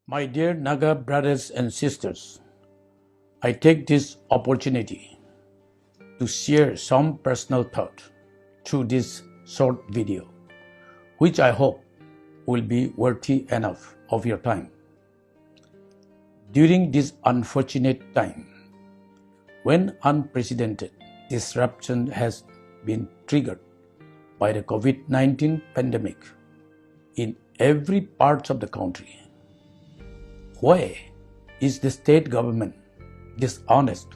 My dear Naga brothers and sisters, I take this opportunity to share some personal thought through this short video, which I hope will be worthy enough of your time. During this unfortunate time, when unprecedented disruption has been triggered by the COVID-19 pandemic in every part of the country, why is the state government dishonest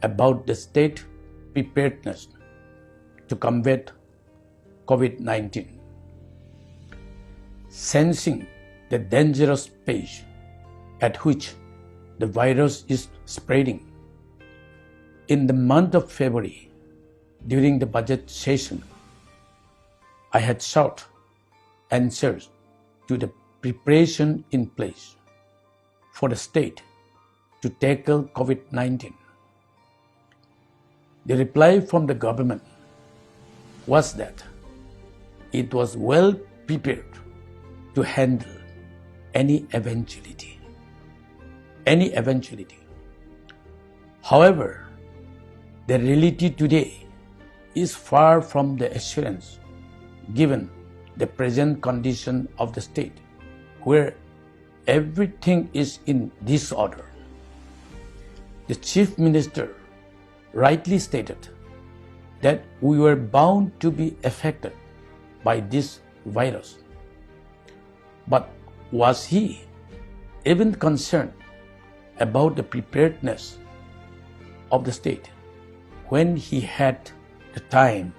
about the state preparedness to combat COVID-19? Sensing the dangerous pace at which the virus is spreading, in the month of February, during the budget session, I had sought answers to the preparation in place for the state to tackle COVID-19. The reply from the government was that it was well prepared to handle any eventuality. However, the reality today is far from the assurance given the present condition of the state, where everything is in disorder. The Chief Minister rightly stated that we were bound to be affected by this virus. But was he even concerned about the preparedness of the state when he had the time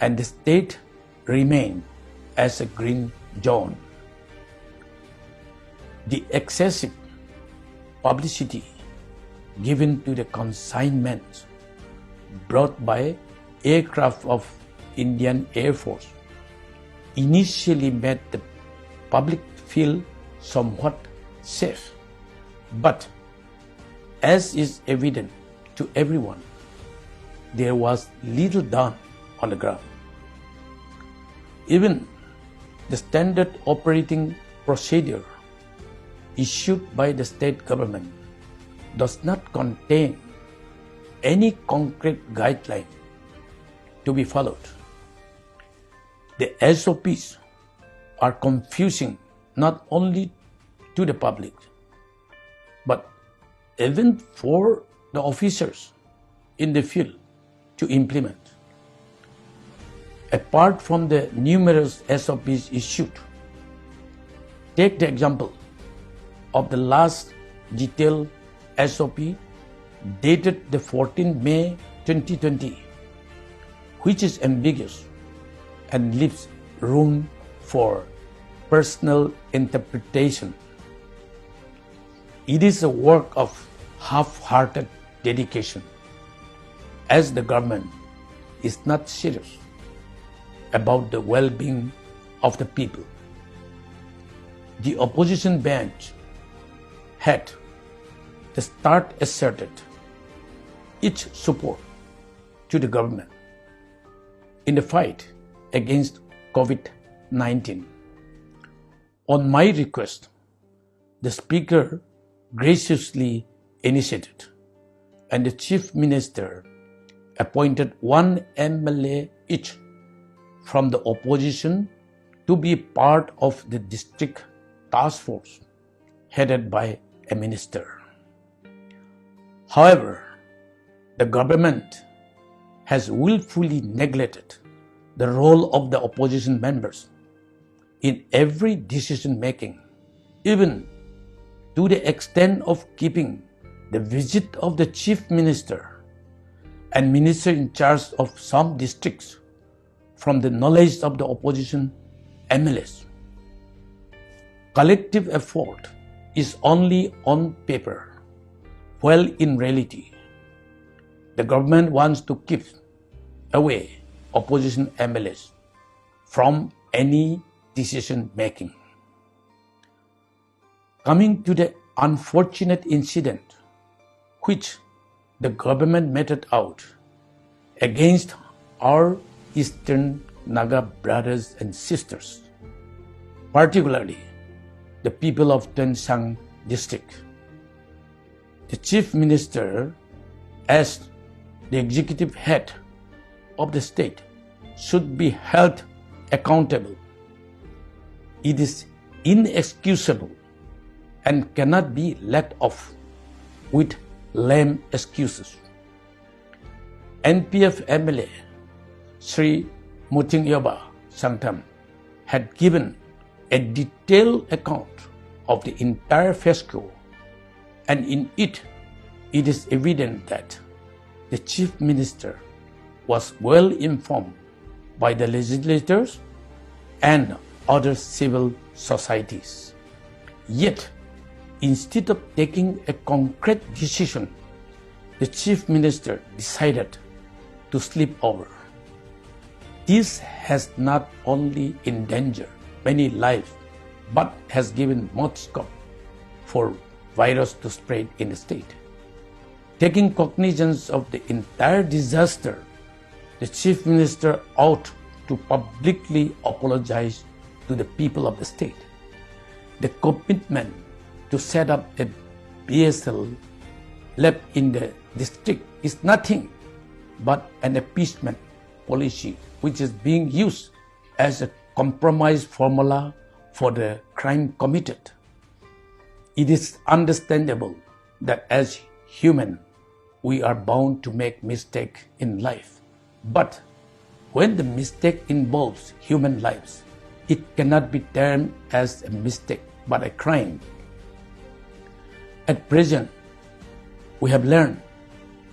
and the state remained as a green zone? The excessive publicity given to the consignments brought by aircraft of Indian Air Force initially made the public feel somewhat safe. But as is evident to everyone, there was little done on the ground. Even the standard operating procedure issued by the state government does not contain any concrete guideline to be followed. The SOPs are confusing not only to the public, but even for the officers in the field to implement. Apart from the numerous SOPs issued, take the example of the last detailed SOP dated the 14th May 2020, which is ambiguous and leaves room for personal interpretation. It is a work of half-hearted dedication, as the government is not serious about the well-being of the people. The opposition bench had the start asserted its support to the government in the fight against COVID-19. On my request, the Speaker graciously initiated and the Chief Minister appointed one MLA each from the opposition to be part of the district task force headed by a minister. However, the government has willfully neglected the role of the opposition members in every decision making, even to the extent of keeping the visit of the Chief Minister and Minister in charge of some districts from the knowledge of the opposition MLAs. Collective effort is only on paper, while in reality, the government wants to keep away opposition MLAs from any decision making. Coming to the unfortunate incident which the government meted out against our Eastern Naga brothers and sisters, particularly the people of Tuensang district. The Chief Minister, as the executive head of the state, should be held accountable. It is inexcusable and cannot be let off with lame excuses. NPF MLA Sri Mutingyoba Sangtam had given a detailed account of the entire fiasco, and in it is evident that the Chief Minister was well informed by the legislators and other civil societies. Yet, instead of taking a concrete decision, the Chief Minister decided to sleep over. This has not only endangered many lives, but has given much scope for virus to spread in the state. Taking cognizance of the entire disaster, the Chief Minister ought to publicly apologize to the people of the state. The commitment to set up a BSL lab in the district is nothing but an appeasement policy which is being used as a compromise formula for the crime committed. It is understandable that as human, we are bound to make mistakes in life. But when the mistake involves human lives, it cannot be termed as a mistake but a crime. At present, we have learned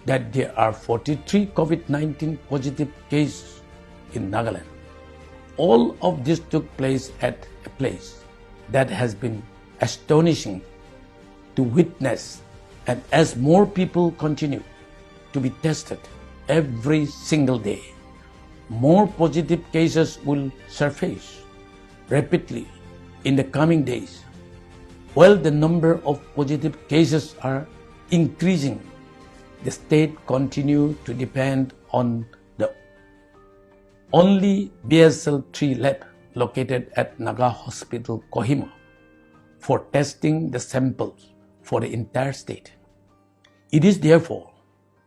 that there are 43 COVID-19 positive cases in Nagaland. All of this took place at a place that has been astonishing to witness, and as more people continue to be tested every single day, more positive cases will surface rapidly in the coming days. While the number of positive cases are increasing, the state continues to depend on the only BSL-3 lab located at Naga Hospital, Kohima, for testing the samples for the entire state. It is therefore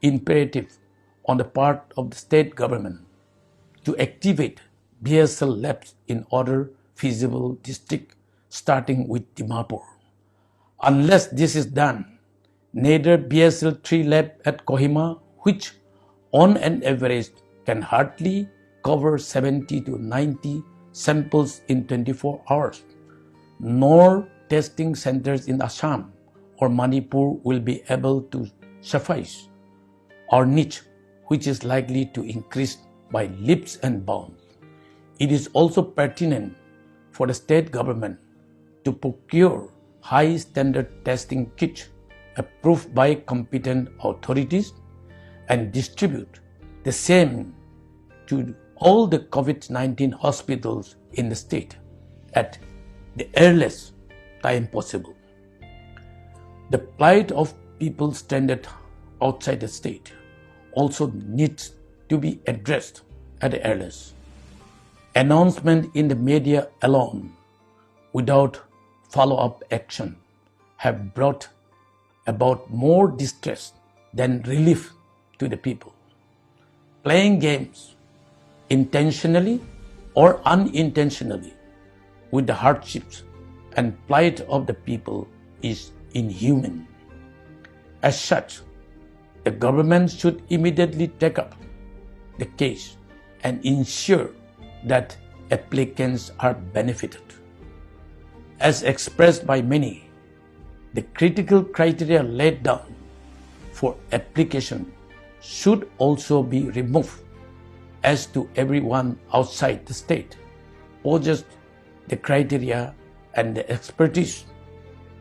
imperative on the part of the state government to activate BSL labs in other feasible districts, starting with Dimapur. Unless this is done, neither BSL-3 lab at Kohima, which on an average can hardly cover 70 to 90 samples in 24 hours, nor testing centers in Assam or Manipur will be able to suffice our niche, which is likely to increase by leaps and bounds. It is also pertinent for the state government to procure high standard testing kits approved by competent authorities and distribute the same to all the COVID-19 hospitals in the state at the earliest time possible. The plight of people stranded outside the state also needs to be addressed at the earliest. Announcement in the media alone, without follow-up action, have brought about more distress than relief to the people. Playing games, intentionally or unintentionally, with the hardships and plight of the people is inhuman. As such, the government should immediately take up the case and ensure that applicants are benefited. As expressed by many, the critical criteria laid down for application should also be removed as to everyone outside the state possessed the criteria and the expertise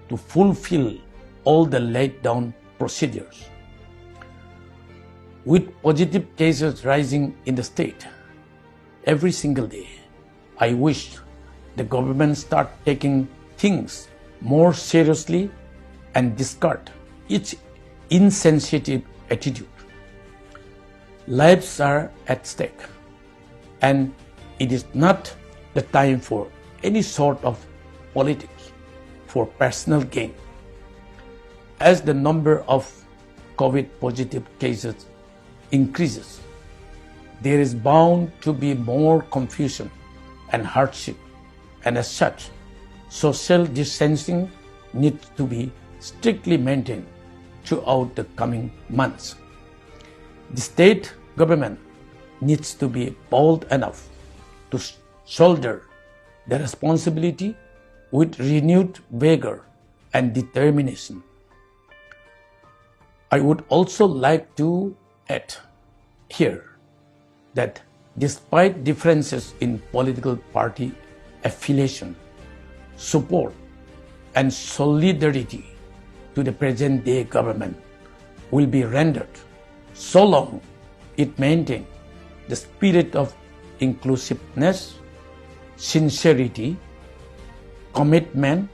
to fulfill all the laid down procedures. With positive cases rising in the state every single day, I wish the government start taking things more seriously and discard its insensitive attitude. Lives are at stake, and it is not the time for any sort of politics. for personal gain. As the number of COVID positive cases increases, there is bound to be more confusion and hardship, and as such, social distancing needs to be strictly maintained throughout the coming months. The state government needs to be bold enough to shoulder the responsibility with renewed vigor and determination. I would also like to add here that despite differences in political party affiliation, support and solidarity to the present-day government will be rendered so long it maintains the spirit of inclusiveness, sincerity, commitment,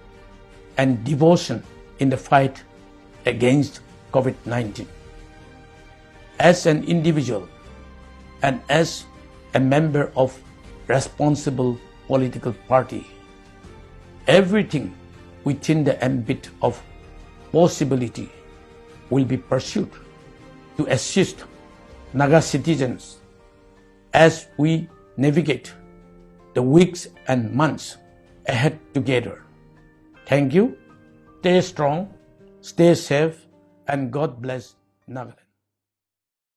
and devotion in the fight against COVID-19. As an individual and as a member of responsible political party, everything within the ambit of possibility will be pursued to assist Naga citizens as we navigate the weeks and months ahead together. Thank you. Stay strong, stay safe, and God bless Nagaland.